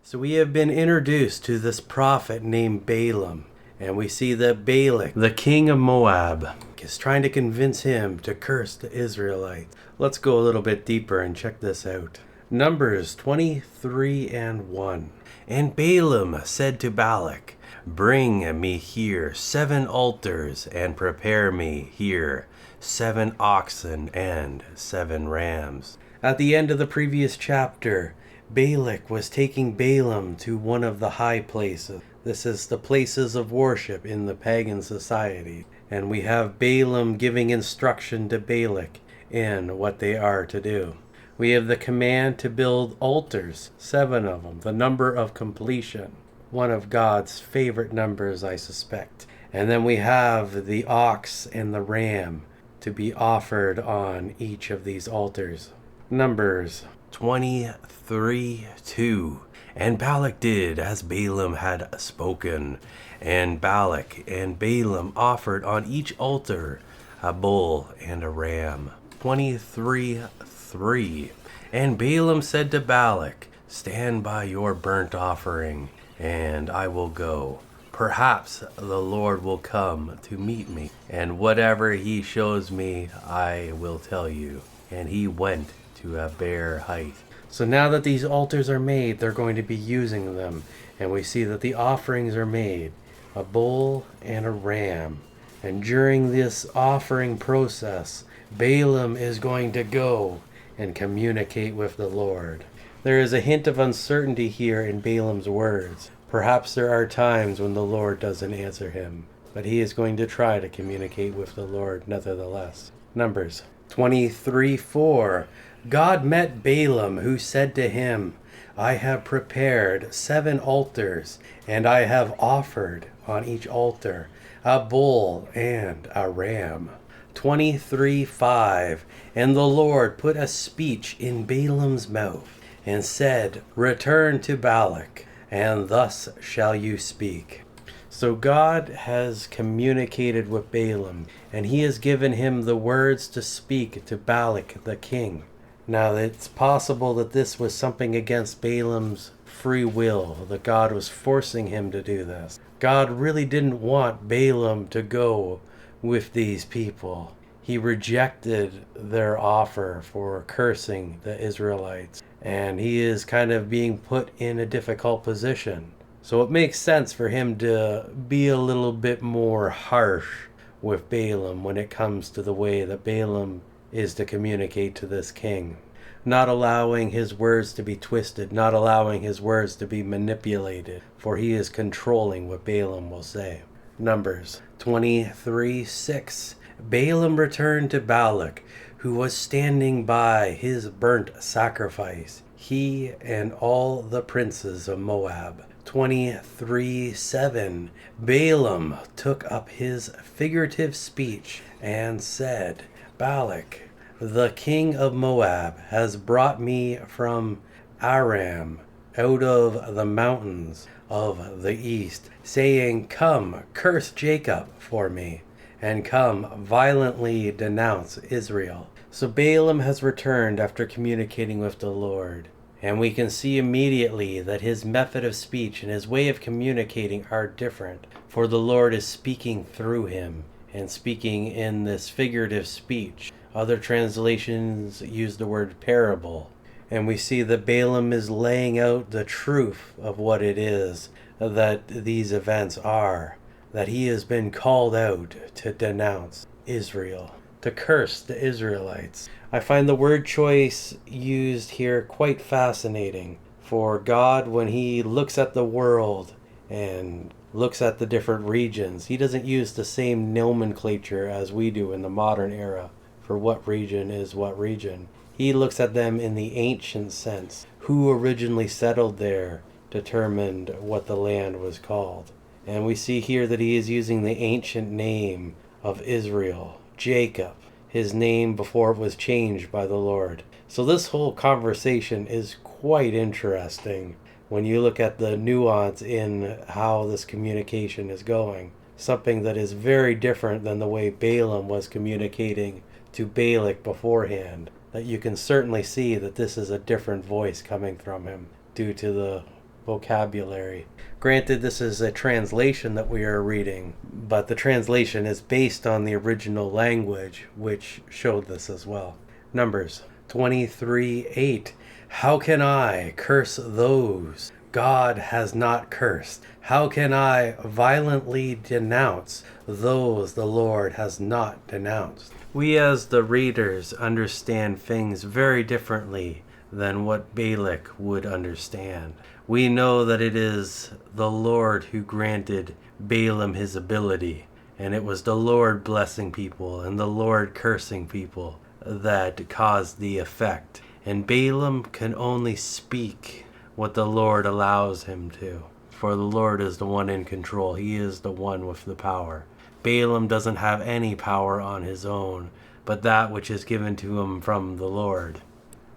So we have been introduced to this prophet named Balaam, and we see that Balak, the king of Moab, is trying to convince him to curse the Israelites. Let's go a little bit deeper and check this out. Numbers 23 and 1. And Balaam said to Balak, Bring me here 7 altars, and prepare me here 7 oxen and 7 rams. At the end of the previous chapter, Balak was taking Balaam to one of the high places. This is the places of worship in the pagan society. And we have Balaam giving instruction to Balak in what they are to do. We have the command to build altars, 7 of them, the number of completion. One of God's favorite numbers, I suspect. And then we have the ox and the ram to be offered on each of these altars. Numbers 23:2. And Balak did as Balaam had spoken. And Balak and Balaam offered on each altar a bull and a ram. 23:3. And Balaam said to Balak, Stand by your burnt offering, and I will go. Perhaps the Lord will come to meet me, and whatever he shows me, I will tell you. And he went to a bare height. So now that these altars are made, they're going to be using them. And we see that the offerings are made, a bull and a ram. And during this offering process, Balaam is going to go and communicate with the Lord. There is a hint of uncertainty here in Balaam's words. Perhaps there are times when the Lord doesn't answer him, but he is going to try to communicate with the Lord nevertheless. Numbers 23:4. God met Balaam, who said to him, I have prepared 7 altars, and I have offered on each altar a bull and a ram. 23:5. And the Lord put a speech in Balaam's mouth, and said, Return to Balak, and thus shall you speak. So God has communicated with Balaam, and he has given him the words to speak to Balak the king. Now it's possible that this was something against Balaam's free will, that God was forcing him to do this. God really didn't want Balaam to go with these people. He rejected their offer for cursing the Israelites, and he is kind of being put in a difficult position. So it makes sense for him to be a little bit more harsh with Balaam when it comes to the way that Balaam is to communicate to this king. Not allowing his words to be twisted, not allowing his words to be manipulated, for he is controlling what Balaam will say. Numbers 23:6. Balaam returned to Balak, who was standing by his burnt sacrifice, he and all the princes of Moab. 23:7. Balaam took up his figurative speech and said, Balak, the king of Moab, has brought me from Aram, out of the mountains of the east, saying, Come, curse Jacob for me, and come, violently denounce Israel. So Balaam has returned after communicating with the Lord. And we can see immediately that his method of speech and his way of communicating are different, for the Lord is speaking through him and speaking in this figurative speech. Other translations use the word parable. And we see that Balaam is laying out the truth of what it is that these events are, that he has been called out to denounce Israel, to curse the Israelites. I find the word choice used here quite fascinating. For God, when he looks at the world and looks at the different regions, he doesn't use the same nomenclature as we do in the modern era for what region is what region. He looks at them in the ancient sense. Who originally settled there determined what the land was called. And we see here that he is using the ancient name of Israel, Jacob, his name before it was changed by the Lord. So this whole conversation is quite interesting when you look at the nuance in how this communication is going. Something that is very different than the way Balaam was communicating to Balak beforehand. That you can certainly see that this is a different voice coming from him due to the vocabulary. Granted, this is a translation that we are reading, but the translation is based on the original language, which showed this as well. Numbers 23:8. How can I curse those God has not cursed? How can I violently denounce those the Lord has not denounced? We as the readers understand things very differently than what Balak would understand. We know that it is the Lord who granted Balaam his ability, and it was the Lord blessing people and the Lord cursing people that caused the effect. And Balaam can only speak what the Lord allows him to, for the Lord is the one in control. He is the one with the power. Balaam doesn't have any power on his own, but that which is given to him from the Lord.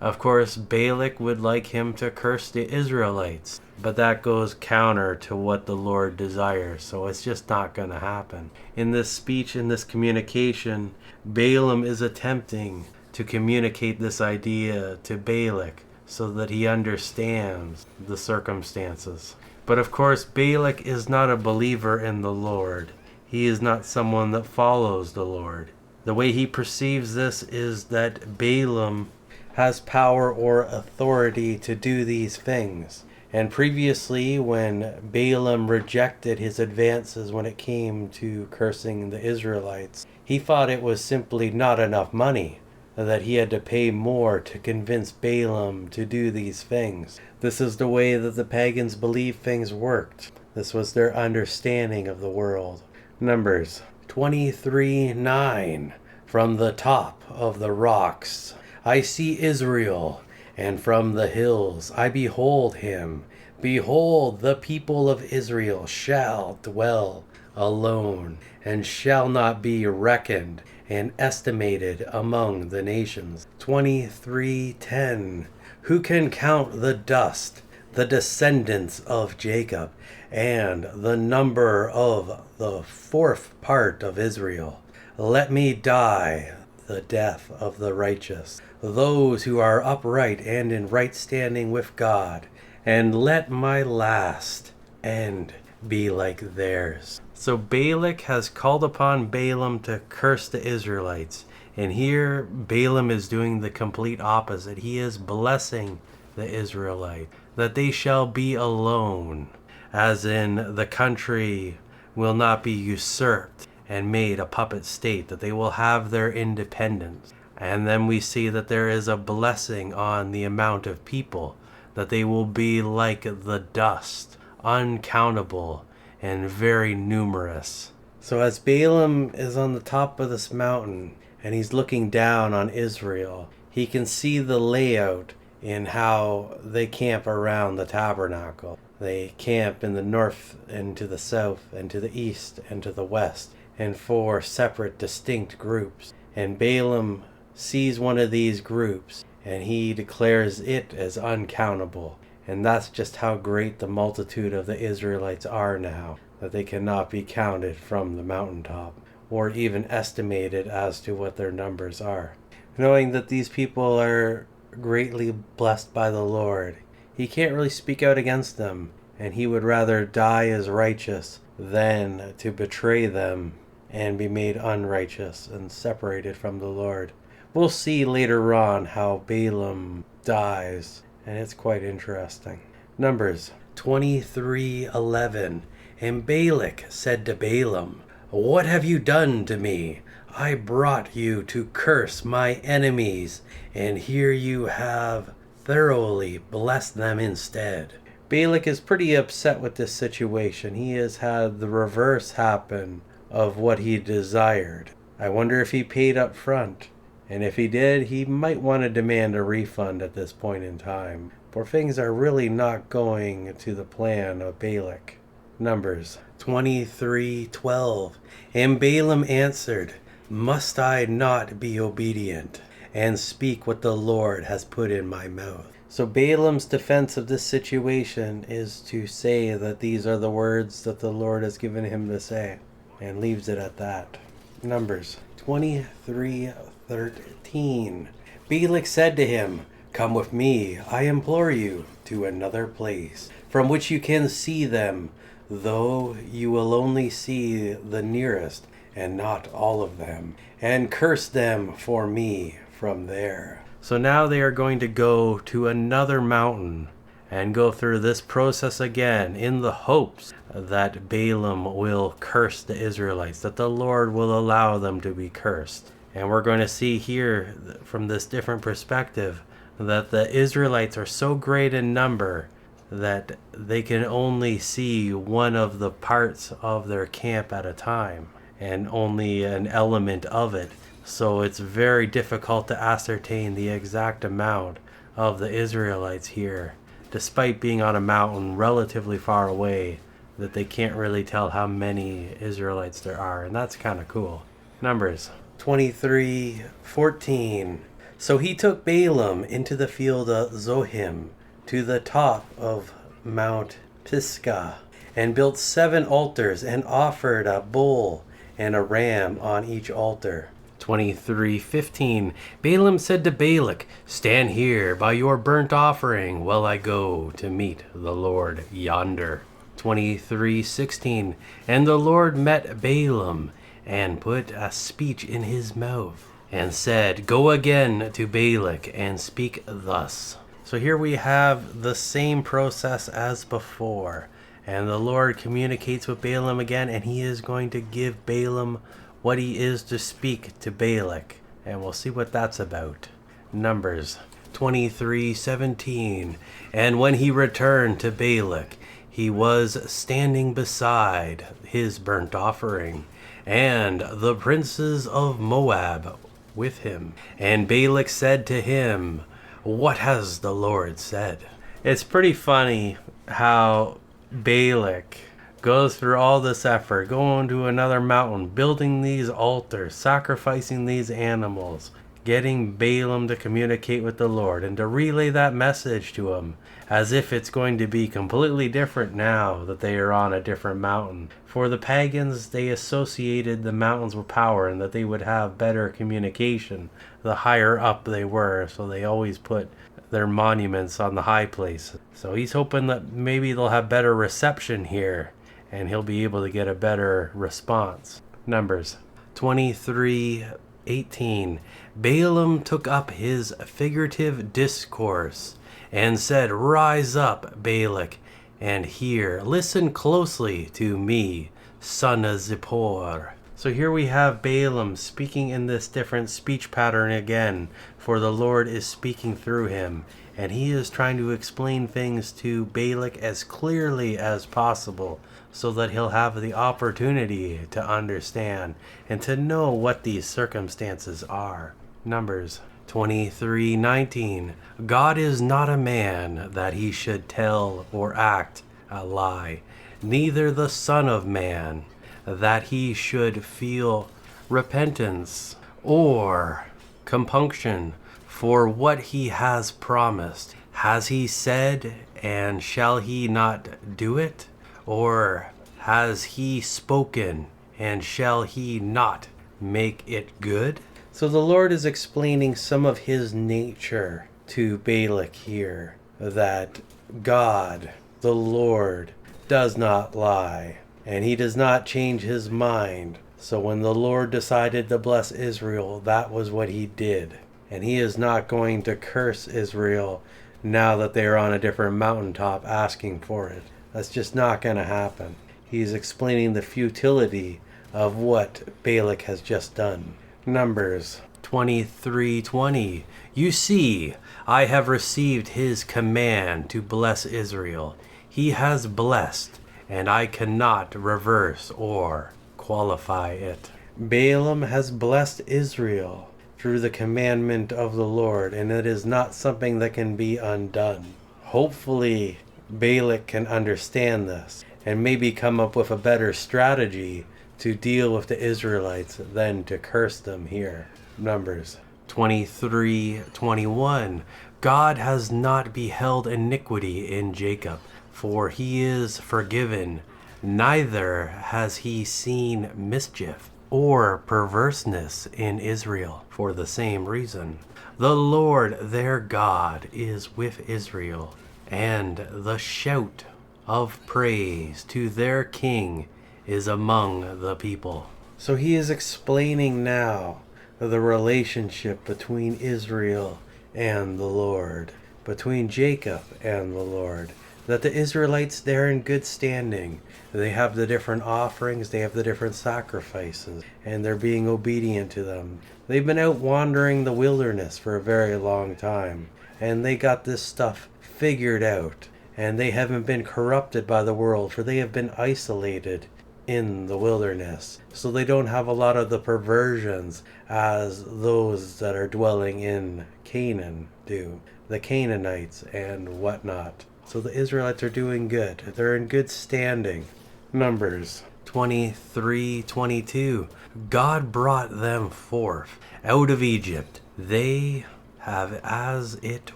Of course, Balak would like him to curse the Israelites, but that goes counter to what the Lord desires, so it's just not going to happen. In this speech, in this communication, Balaam is attempting to communicate this idea to Balak so that he understands the circumstances. But of course, Balak is not a believer in the Lord. He is not someone that follows the Lord. The way he perceives this is that Balaam has power or authority to do these things. And previously, when Balaam rejected his advances when it came to cursing the Israelites, he thought it was simply not enough money, that he had to pay more to convince Balaam to do these things. This is the way that the pagans believed things worked. This was their understanding of the world. Numbers 23:9. From the top of the rocks I see Israel, and from the hills I behold him. Behold, the people of Israel shall dwell alone, and shall not be reckoned and estimated among the nations. 23:10. Who can count the dust, the descendants of Jacob, and the number of the fourth part of Israel? Let me die the death of the righteous, those who are upright and in right standing with God, and let my last end be like theirs. So Balak has called upon Balaam to curse the Israelites, and here Balaam is doing the complete opposite. He is blessing the Israelites, that they shall be alone, as in the country will not be usurped and made a puppet state, that they will have their independence. And then we see that there is a blessing on the amount of people, that they will be like the dust, uncountable and very numerous. So as Balaam is on the top of this mountain and he's looking down on Israel, he can see the layout in how they camp around the tabernacle. They camp in the north and to the south and to the east and to the west, in 4 separate distinct groups. And Balaam sees one of these groups and he declares it as uncountable. And that's just how great the multitude of the Israelites are now, that they cannot be counted from the mountaintop, or even estimated as to what their numbers are. Knowing that these people are greatly blessed by the Lord, he can't really speak out against them, and he would rather die as righteous than to betray them and be made unrighteous and separated from the Lord. We'll see later on how Balaam dies, and it's quite interesting. Numbers 23:11. And Balak said to Balaam, What have you done to me? I brought you to curse my enemies, and here you have thoroughly blessed them instead. Balak is pretty upset with this situation. He has had the reverse happen of what he desired. I wonder if he paid up front, and if he did, he might want to demand a refund at this point in time, for things are really not going to the plan of Balak. Numbers 23:12. And Balaam answered, Must I not be obedient and speak what the Lord has put in my mouth? So Balaam's defense of this situation is to say that these are the words that the Lord has given him to say, and leaves it at that. Numbers 23:13. Balak said to him, Come with me, I implore you, to another place, from which you can see them, though you will only see the nearest, and not all of them, and curse them for me from there. So now they are going to go to another mountain and go through this process again in the hopes that Balaam will curse the Israelites, that the Lord will allow them to be cursed. And we're going to see here from this different perspective that the Israelites are so great in number that they can only see one of the parts of their camp at a time and only an element of it. So it's very difficult to ascertain the exact amount of the Israelites here, despite being on a mountain relatively far away, that they can't really tell how many Israelites there are. And that's kind of cool. Numbers 23:14. So he took Balaam into the field of Zohim, to the top of Mount Pisgah, and built 7 altars, and offered a bull and a ram on each altar. 23:15. Balaam said to Balak, "Stand here by your burnt offering while I go to meet the Lord yonder." 23:16. And the Lord met Balaam, and put a speech in his mouth, and said, "Go again to Balak, and speak thus." So here we have the same process as before. And the Lord communicates with Balaam again, and he is going to give Balaam what he is to speak to Balak. And we'll see what that's about. Numbers 23:17. And when he returned to Balak, he was standing beside his burnt offering, and the princes of Moab with him. And Balak said to him, "What has the Lord said?" It's pretty funny how Balak goes through all this effort, going to another mountain, building these altars, sacrificing these animals, getting Balaam to communicate with the Lord and to relay that message to him, as if it's going to be completely different now that they are on a different mountain. For the pagans, they associated the mountains with power and that they would have better communication the higher up they were, so they always put their monuments on the high place. So he's hoping that maybe they'll have better reception here, and he'll be able to get a better response. Numbers 23:18. Balaam took up his figurative discourse and said, "Rise up, Balak, and hear. Listen closely to me, son of Zippor." So here we have Balaam speaking in this different speech pattern again, for the Lord is speaking through him, and he is trying to explain things to Balak as clearly as possible, so that he'll have the opportunity to understand and to know what these circumstances are. Numbers 23:19. God is not a man that he should tell or act a lie, neither the Son of Man that he should feel repentance or compunction for what he has promised. Has he said, and shall he not do it? Or has he spoken, and shall he not make it good? So the Lord is explaining some of his nature to Balak here, that God, the Lord, does not lie, and he does not change his mind. So when the Lord decided to bless Israel, that was what he did. And he is not going to curse Israel now that they are on a different mountaintop asking for it. That's just not going to happen. He's explaining the futility of what Balak has just done. Numbers 23:20. You see, I have received his command to bless Israel. He has blessed, and I cannot reverse or qualify it. Balaam has blessed Israel through the commandment of the Lord, and it is not something that can be undone. Hopefully, Balak can understand this and maybe come up with a better strategy to deal with the Israelites than to curse them here. Numbers 23:21. God has not beheld iniquity in Jacob, for he is forgiven, neither has he seen mischief or perverseness in Israel for the same reason. The Lord their God is with Israel, and the shout of praise to their king is among the people. So he is explaining now the relationship between Israel and the Lord, between Jacob and the Lord, that the Israelites, they're in good standing. They have the different offerings, they have the different sacrifices, and they're being obedient to them. They've been out wandering the wilderness for a very long time, and they got this stuff figured out, and they haven't been corrupted by the world, for they have been isolated in the wilderness. So they don't have a lot of the perversions as those that are dwelling in Canaan do, the Canaanites and whatnot. So the Israelites are doing good. They're in good standing. Numbers 23:22. God brought them forth out of Egypt. They have as it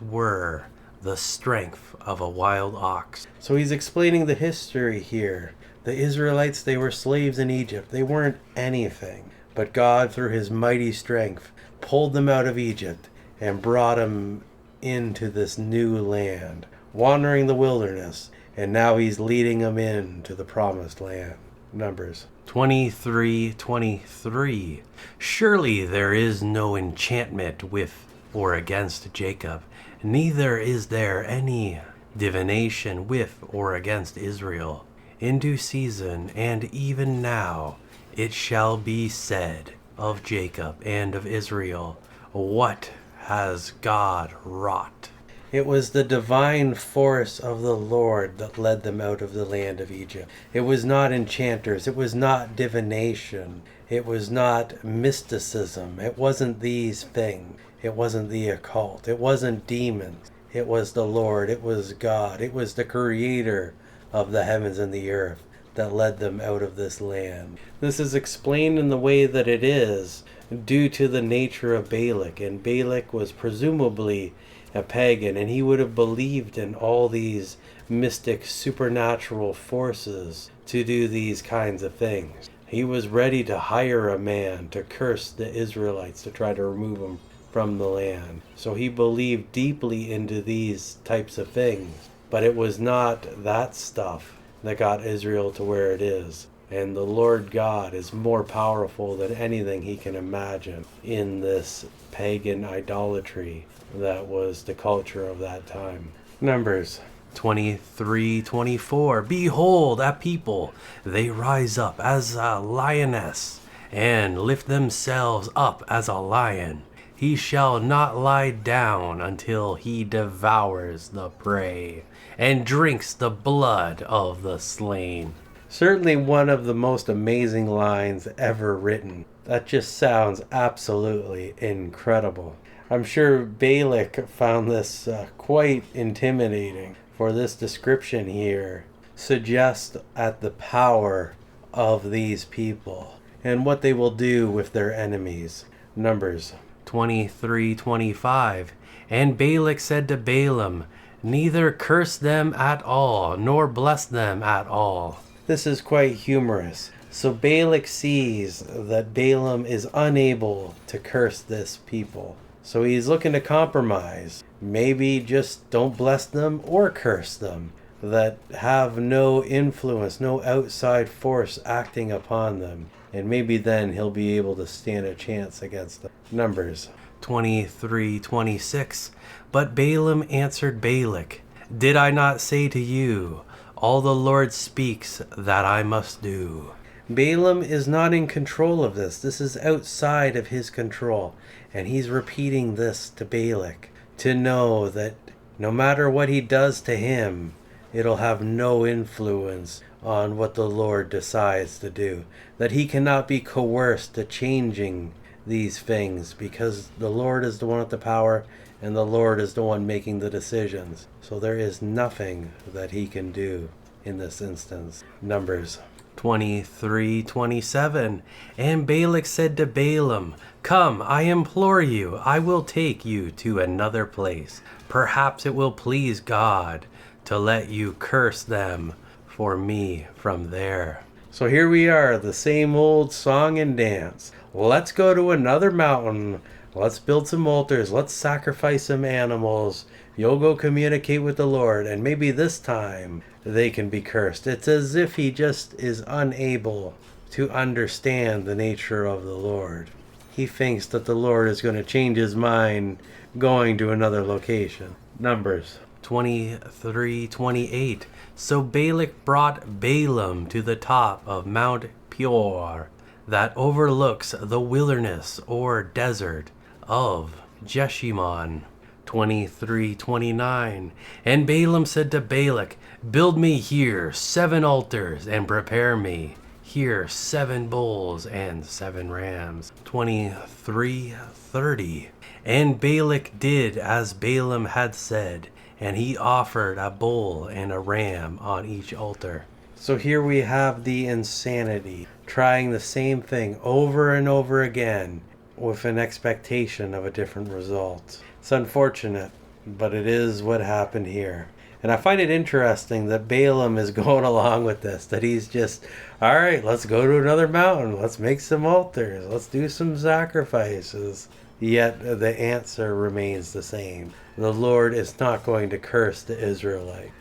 were the strength of a wild ox. So he's explaining the history here. The Israelites, they were slaves in Egypt. They weren't anything. But God, through his mighty strength, pulled them out of Egypt and brought them into this new land, wandering the wilderness. And now he's leading them into the promised land. Numbers 23:23. Surely there is no enchantment with or against Jacob, neither is there any divination with or against Israel. In due season, and even now, it shall be said of Jacob and of Israel, what has God wrought? It was the divine force of the Lord that led them out of the land of Egypt. It was not enchanters. It was not divination. It was not mysticism. It wasn't these things. It wasn't the occult. It wasn't demons. It was the Lord. It was God. It was the creator of the heavens and the earth that led them out of this land. This is explained in the way that it is due to the nature of Balak. And Balak was presumably a pagan, and he would have believed in all these mystic supernatural forces to do these kinds of things. He was ready to hire a man to curse the Israelites to try to remove them from the land. So he believed deeply into these types of things. But it was not that stuff that got Israel to where it is. And the Lord God is more powerful than anything he can imagine in this pagan idolatry that was the culture of that time. Numbers 23:24. Behold, a people, they rise up as a lioness, and lift themselves up as a lion. He shall not lie down until he devours the prey, and drinks the blood of the slain. Certainly one of the most amazing lines ever written. That just sounds absolutely incredible. I'm sure Balak found this quite intimidating, for this description here suggests at the power of these people and what they will do with their enemies. Numbers 23:25. And Balak said to Balaam, neither curse them at all, nor bless them at all. This is quite humorous. So Balak sees that Balaam is unable to curse this people. So he's looking to compromise. Maybe just don't bless them or curse them, that have no influence, no outside force acting upon them. And maybe then he'll be able to stand a chance against them. Numbers 23:26. But Balaam answered Balak, did I not say to you, all the Lord speaks that I must do? Balaam is not in control of this. This is outside of his control. And he's repeating this to Balak to know that no matter what he does to him, it'll have no influence on what the Lord decides to do. That he cannot be coerced to changing these things, because the Lord is the one with the power and the Lord is the one making the decisions. So there is nothing that he can do in this instance. Numbers 23:27. And Balak said to Balaam, come, I implore you, I will take you to another place. Perhaps it will please God to let you curse them for me from there. So here we are, the same old song and dance. Let's go to another mountain Let's build some altars. Let's sacrifice some animals. You'll go communicate with the Lord, and maybe this time they can be cursed. It's as if he just is unable to understand the nature of the Lord. He thinks that the Lord is going to change his mind going to another location. Numbers 23:28. So Balak brought Balaam to the top of Mount Peor, that overlooks the wilderness or desert of Jeshimon. 23:29. And Balaam said to Balak, build me here 7 altars, and prepare me here 7 bulls and 7 rams. 23:30. And Balak did as Balaam had said, and he offered a bull and a ram on each altar. So here we have the insanity, trying the same thing over and over again with an expectation of a different result. It's unfortunate, but it is what happened here. And I find it interesting that Balaam is going along with this, that he's just, all right, let's go to another mountain, let's make some altars, let's do some sacrifices. Yet the answer remains the same. The Lord is not going to curse the Israelite.